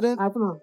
confident.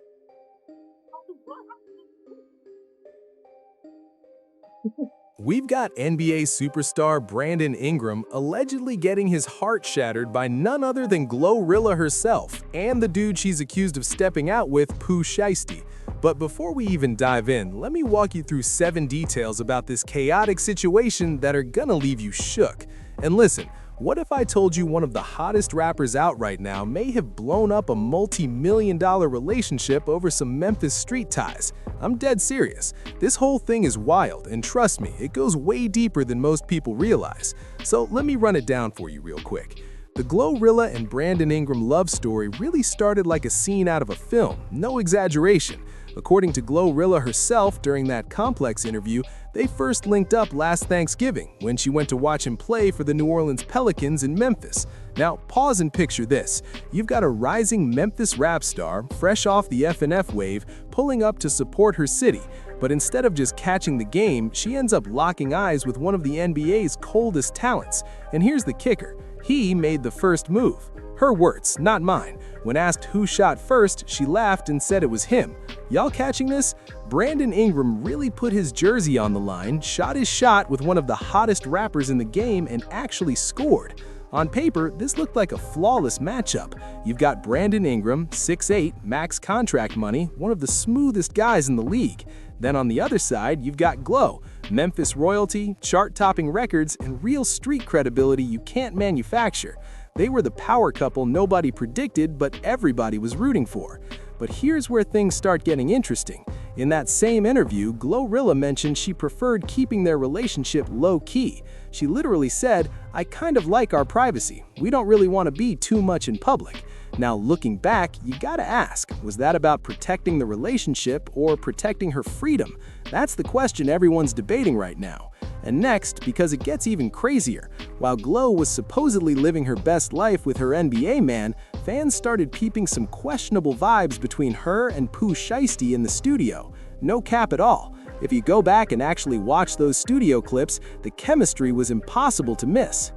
We've got NBA superstar Brandon Ingram allegedly getting his heart shattered by none other than GloRilla herself and the dude she's accused of stepping out with, Pooh Shiesty. But before we even dive in, let me walk you through 7 details about this chaotic situation that are gonna leave you shook. And listen, what if I told you one of the hottest rappers out right now may have blown up a multi-million-dollar relationship over some Memphis street ties? I'm dead serious. This whole thing is wild, and trust me, it goes way deeper than most people realize. So let me run it down for you real quick. The GloRilla and Brandon Ingram love story really started like a scene out of a film, no exaggeration. According to GloRilla herself during that Complex interview, they first linked up last Thanksgiving when she went to watch him play for the New Orleans Pelicans in Memphis. Now, pause and picture this. You've got a rising Memphis rap star, fresh off the F&F wave, pulling up to support her city. But instead of just catching the game, she ends up locking eyes with one of the NBA's coldest talents. And here's the kicker. He made the first move. Her words, not mine. When asked who shot first, she laughed and said it was him. Y'all catching this? Brandon Ingram really put his jersey on the line, shot his shot with one of the hottest rappers in the game, and actually scored. On paper, this looked like a flawless matchup. You've got Brandon Ingram, 6'8", max contract money, one of the smoothest guys in the league. Then on the other side, you've got Glo, Memphis royalty, chart-topping records, and real street credibility you can't manufacture. They were the power couple nobody predicted, but everybody was rooting for. But here's where things start getting interesting. In that same interview, GloRilla mentioned she preferred keeping their relationship low-key. She literally said, "I kind of like our privacy. We don't really want to be too much in public." Now, looking back, you gotta ask, was that about protecting the relationship or protecting her freedom? That's the question everyone's debating right now. And next, because it gets even crazier, while Glo was supposedly living her best life with her NBA man, fans started peeping some questionable vibes between her and Pooh Shiesty in the studio. No cap at all. If you go back and actually watch those studio clips, the chemistry was impossible to miss.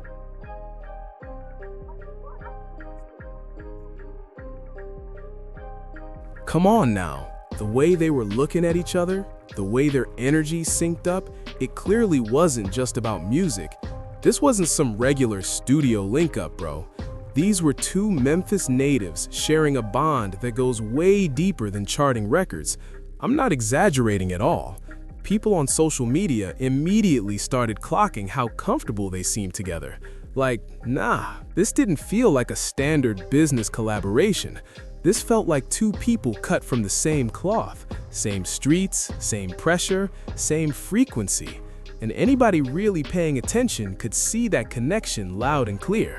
Come on now. The way they were looking at each other, the way their energy synced up, it clearly wasn't just about music. This wasn't some regular studio link-up, bro. These were two Memphis natives sharing a bond that goes way deeper than charting records. I'm not exaggerating at all. People on social media immediately started clocking how comfortable they seemed together. Like, nah, this didn't feel like a standard business collaboration. This felt like two people cut from the same cloth, same streets, same pressure, same frequency. And anybody really paying attention could see that connection loud and clear.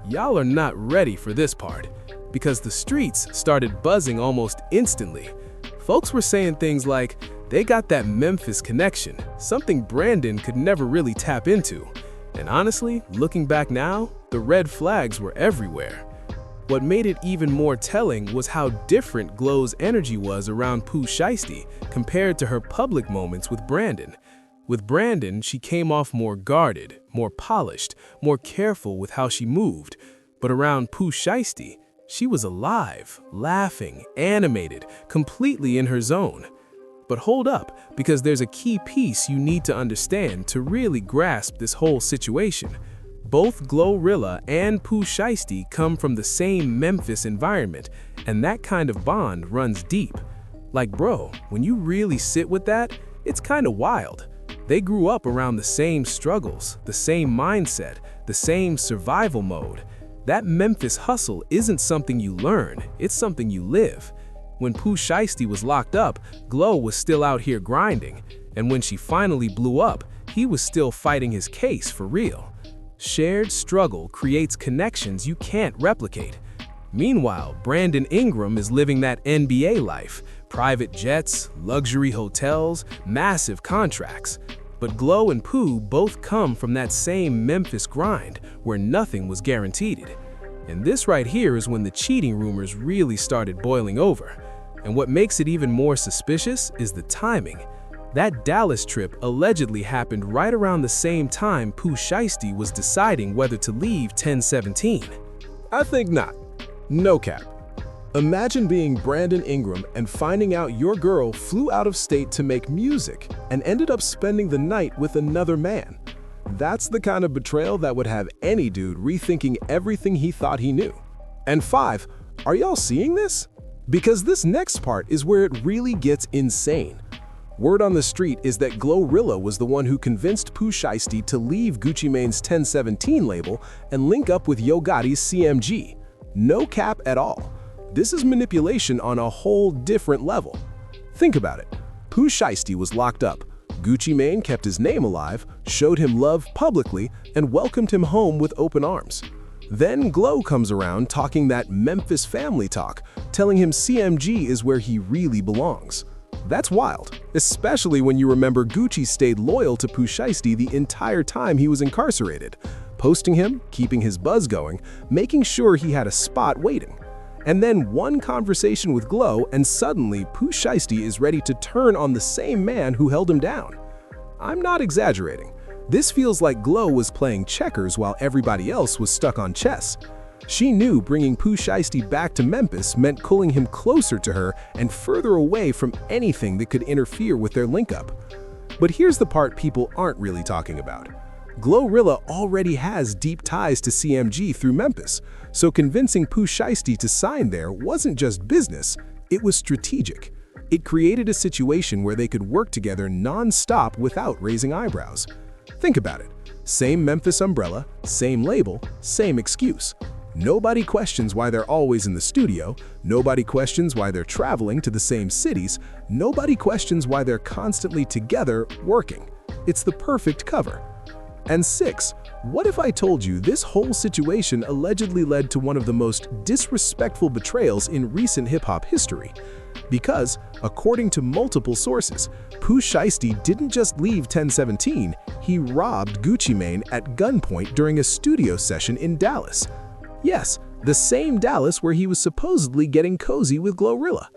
Y'all are not ready for this part, because the streets started buzzing almost instantly. Folks were saying things like, they got that Memphis connection, something Brandon could never really tap into. And honestly, looking back now, the red flags were everywhere. What made it even more telling was how different Glo's energy was around Pooh Shiesty compared to her public moments with Brandon. With Brandon, she came off more guarded, more polished, more careful with how she moved. But around Pooh Shiesty, she was alive, laughing, animated, completely in her zone. But hold up, because there's a key piece you need to understand to really grasp this whole situation. Both GloRilla and Pooh Shiesty come from the same Memphis environment, and that kind of bond runs deep. Like, bro, when you really sit with that, it's kinda wild. They grew up around the same struggles, the same mindset, the same survival mode. That Memphis hustle isn't something you learn, it's something you live. When Pooh Shiesty was locked up, Glo was still out here grinding, and when she finally blew up, he was still fighting his case for real. Shared struggle creates connections you can't replicate. Meanwhile, Brandon Ingram is living that NBA life, private jets, luxury hotels, massive contracts. But Glo and Pooh both come from that same Memphis grind where nothing was guaranteed. And this right here is when the cheating rumors really started boiling over. And what makes it even more suspicious is the timing. That Dallas trip allegedly happened right around the same time Pooh Shiesty was deciding whether to leave 1017. I think not. No cap. Imagine being Brandon Ingram and finding out your girl flew out of state to make music and ended up spending the night with another man. That's the kind of betrayal that would have any dude rethinking everything he thought he knew. And 5, are y'all seeing this? Because this next part is where it really gets insane. Word on the street is that GloRilla was the one who convinced Pooh Shiesty to leave Gucci Mane's 1017 label and link up with Yo Gotti's CMG. No cap at all. This is manipulation on a whole different level. Think about it. Pooh Shiesty was locked up. Gucci Mane kept his name alive, showed him love publicly, and welcomed him home with open arms. Then Glo comes around talking that Memphis family talk, telling him CMG is where he really belongs. That's wild, especially when you remember Gucci stayed loyal to Pooh Shiesty the entire time he was incarcerated, posting him, keeping his buzz going, making sure he had a spot waiting. And then one conversation with Glo, and suddenly Pooh Shiesty is ready to turn on the same man who held him down. I'm not exaggerating. This feels like Glo was playing checkers while everybody else was stuck on chess. She knew bringing Pooh Shiesty back to Memphis meant pulling him closer to her and further away from anything that could interfere with their link-up. But here's the part people aren't really talking about. GloRilla already has deep ties to CMG through Memphis, so convincing Pooh Shiesty to sign there wasn't just business, it was strategic. It created a situation where they could work together non-stop without raising eyebrows. Think about it. Same Memphis umbrella, same label, same excuse. Nobody questions why they're always in the studio, nobody questions why they're traveling to the same cities, nobody questions why they're constantly together working. It's the perfect cover. And 6, what if I told you this whole situation allegedly led to one of the most disrespectful betrayals in recent hip-hop history? Because, according to multiple sources, Pooh Shiesty didn't just leave 1017, he robbed Gucci Mane at gunpoint during a studio session in Dallas. Yes, the same Dallas where he was supposedly getting cozy with GloRilla.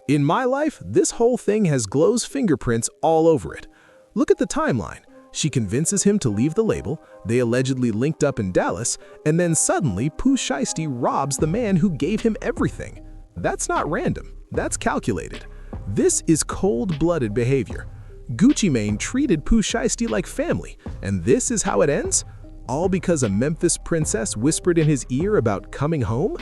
In my life, this whole thing has Glo's fingerprints all over it. Look at the timeline. She convinces him to leave the label, they allegedly linked up in Dallas, and then suddenly Pooh Shiesty robs the man who gave him everything. That's not random, that's calculated. This is cold-blooded behavior. Gucci Mane treated Pooh Shiesty like family, and this is how it ends? All because a Memphis princess whispered in his ear about coming home?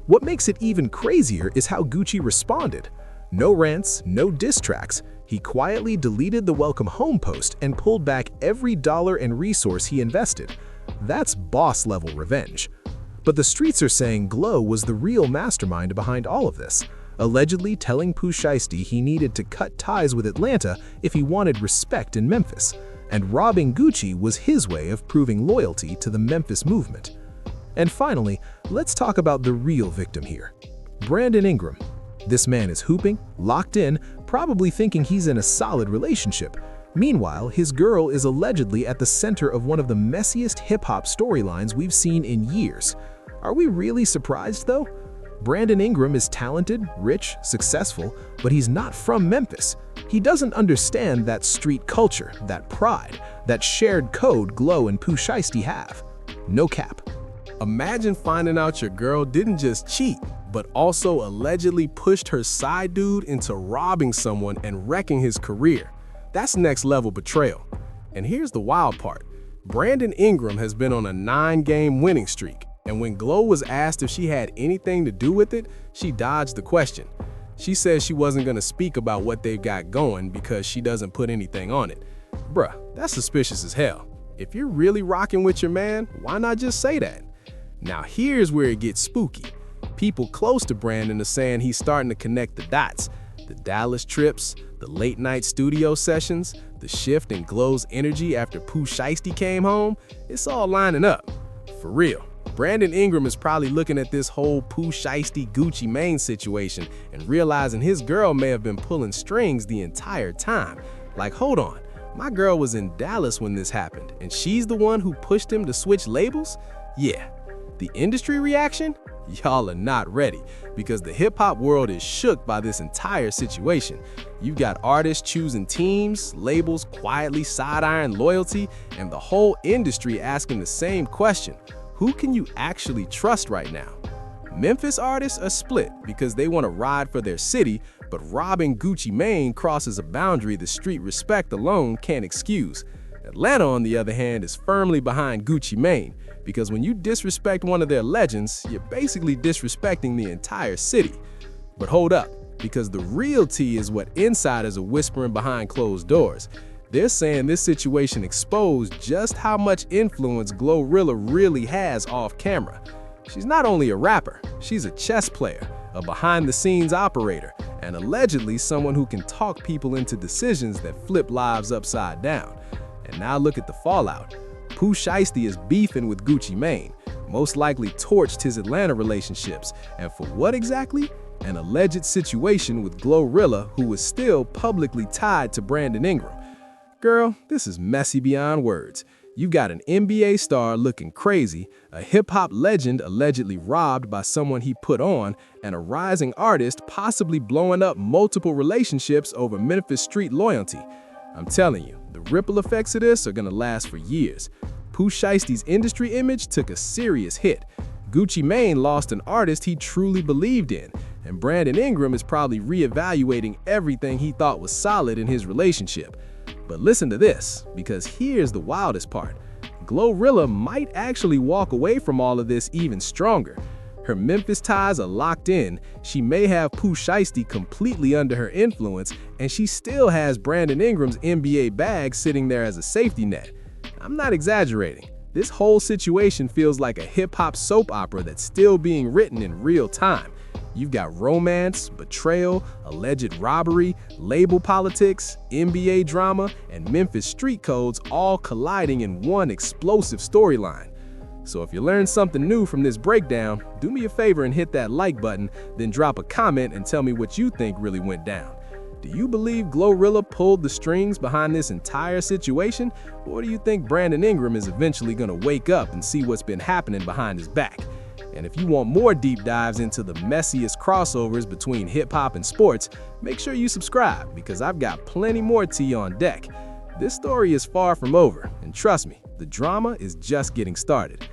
What makes it even crazier is how Gucci responded. No rants, no diss tracks. He quietly deleted the welcome home post and pulled back every dollar and resource he invested. That's boss-level revenge. But the streets are saying Glo was the real mastermind behind all of this, allegedly telling Pooh Shiesty he needed to cut ties with Atlanta if he wanted respect in Memphis, and robbing Gucci was his way of proving loyalty to the Memphis movement. And finally, let's talk about the real victim here, Brandon Ingram. This man is hooping, locked in, probably thinking he's in a solid relationship. Meanwhile, his girl is allegedly at the center of one of the messiest hip-hop storylines we've seen in years. Are we really surprised, though? Brandon Ingram is talented, rich, successful, but he's not from Memphis. He doesn't understand that street culture, that pride, that shared code Glo and Pooh Shiesty have. No cap. Imagine finding out your girl didn't just cheat, but also allegedly pushed her side dude into robbing someone and wrecking his career. That's next level betrayal. And here's the wild part. Brandon Ingram has been on a 9-game winning streak, and when Glo was asked if she had anything to do with it, she dodged the question. She said she wasn't gonna speak about what they've got going because she doesn't put anything on it. Bruh, that's suspicious as hell. If you're really rocking with your man, why not just say that? Now here's where it gets spooky. People close to Brandon are saying he's starting to connect the dots. The Dallas trips, the late-night studio sessions, the shift in Glo's energy after Pooh Shiesty came home, it's all lining up. For real, Brandon Ingram is probably looking at this whole Pooh Shiesty Gucci Mane situation and realizing his girl may have been pulling strings the entire time. Like, hold on, my girl was in Dallas when this happened, and she's the one who pushed him to switch labels? Yeah. The industry reaction? Y'all are not ready, because the hip-hop world is shook by this entire situation. You've got artists choosing teams, labels quietly side-eyeing loyalty, and the whole industry asking the same question: who can you actually trust right now? Memphis artists are split because they want to ride for their city, but robbing Gucci Mane crosses a boundary the street respect alone can't excuse. Atlanta, on the other hand, is firmly behind Gucci Mane, because when you disrespect one of their legends, you're basically disrespecting the entire city. But hold up, because the real tea is what insiders are whispering behind closed doors. They're saying this situation exposed just how much influence GloRilla really has off camera. She's not only a rapper, she's a chess player, a behind-the-scenes operator, and allegedly someone who can talk people into decisions that flip lives upside down. And now look at the fallout. Pooh Shiesty is beefing with Gucci Mane, most likely torched his Atlanta relationships, and for what exactly? An alleged situation with GloRilla, who is still publicly tied to Brandon Ingram. Girl, this is messy beyond words. You've got an NBA star looking crazy, a hip-hop legend allegedly robbed by someone he put on, and a rising artist possibly blowing up multiple relationships over Memphis street loyalty. I'm telling you, the ripple effects of this are gonna last for years. Pooh Shiesty's industry image took a serious hit. Gucci Mane lost an artist he truly believed in, and Brandon Ingram is probably reevaluating everything he thought was solid in his relationship. But listen to this, because here's the wildest part. GloRilla might actually walk away from all of this even stronger. Her Memphis ties are locked in, she may have Pooh Shiesty completely under her influence, and she still has Brandon Ingram's NBA bag sitting there as a safety net. I'm not exaggerating. This whole situation feels like a hip-hop soap opera that's still being written in real time. You've got romance, betrayal, alleged robbery, label politics, NBA drama, and Memphis street codes all colliding in one explosive storyline. So if you learned something new from this breakdown, do me a favor and hit that like button, then drop a comment and tell me what you think really went down. Do you believe GloRilla pulled the strings behind this entire situation, or do you think Brandon Ingram is eventually going to wake up and see what's been happening behind his back? And if you want more deep dives into the messiest crossovers between hip-hop and sports, make sure you subscribe, because I've got plenty more tea on deck. This story is far from over, and trust me, the drama is just getting started.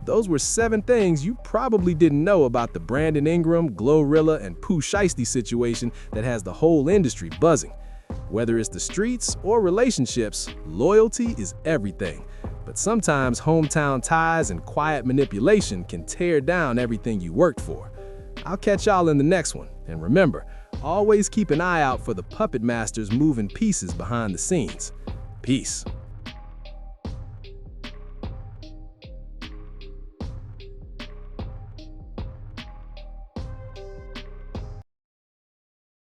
Those were 7 things you probably didn't know about the Brandon Ingram, GloRilla, and Pooh Shiesty situation that has the whole industry buzzing. Whether it's the streets or relationships, loyalty is everything. But sometimes hometown ties and quiet manipulation can tear down everything you worked for. I'll catch y'all in the next one, and remember, always keep an eye out for the puppet masters moving pieces behind the scenes. Peace.